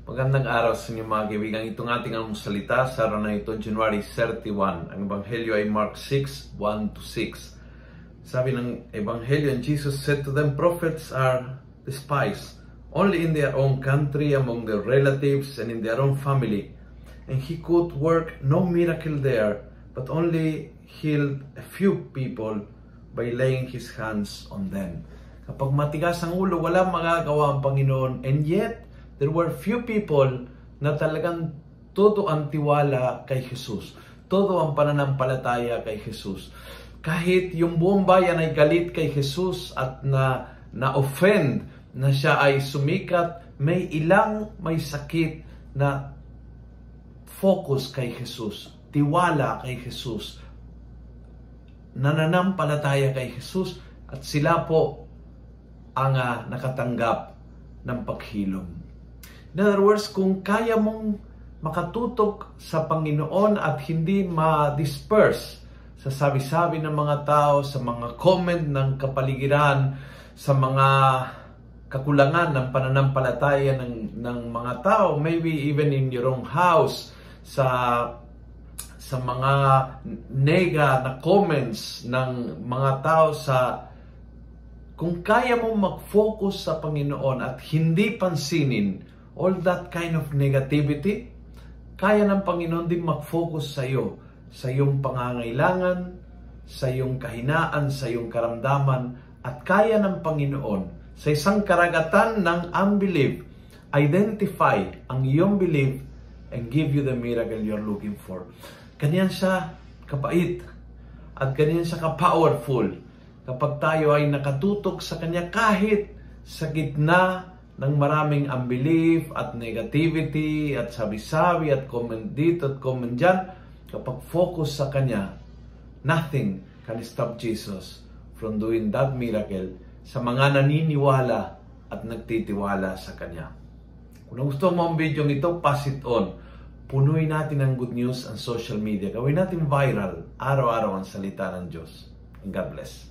Magandang araw sa inyo mga kaibigan. Itong ating salita sa araw na ito, January 31. Ang Ebanghelyo ay Mark 6, 1-6. Sabi ng Ebanghelyo, and Jesus said to them, prophets are despised only in their own country, among their relatives, and in their own family. And he could work no miracle there, but only healed a few people by laying his hands on them. Kapag matigas ang ulo, walang magagawa ang Panginoon. And yet, there were few people na talagang todo ang tiwala kay Jesus. Todo ang pananampalataya kay Jesus. Kahit yung buong bayan ay galit kay Jesus at na-offend na siya ay sumikat, may ilang may sakit na focus kay Jesus, tiwala kay Jesus, nananampalataya kay Jesus, at sila po ang nakatanggap ng paghilom. In other words, kung kaya mong makatutok sa Panginoon at hindi ma-disperse sa sabi-sabi ng mga tao, sa mga comment ng kapaligiran, sa mga kakulangan ng pananampalataya ng mga tao, maybe even in your own house, sa mga nega na comments ng mga tao, kung kaya mong mag-focus sa Panginoon at hindi pansinin all that kind of negativity, kaya ng Panginoon din mag-focus sa iyo, sa iyong pangangailangan, sa iyong kahinaan, sa iyong karamdaman, at kaya ng Panginoon sa isang karagatan ng unbelief, identify ang iyong belief and give you the miracle you're looking for. Ganyan siya kapait at ganyan siya ka-powerful kapag tayo ay nakatutok sa Kanya kahit sa gitna ng maraming unbelief at negativity at sabi-sabi at comment dito at comment dyan. Kapag focus sa Kanya, nothing can stop Jesus from doing that miracle sa mga naniniwala at nagtitiwala sa Kanya. Kung gusto mo ang video ito, pass it on. Punuin natin ang good news ang social media. Gawin natin viral, araw-araw ang salita ng Diyos. And God bless.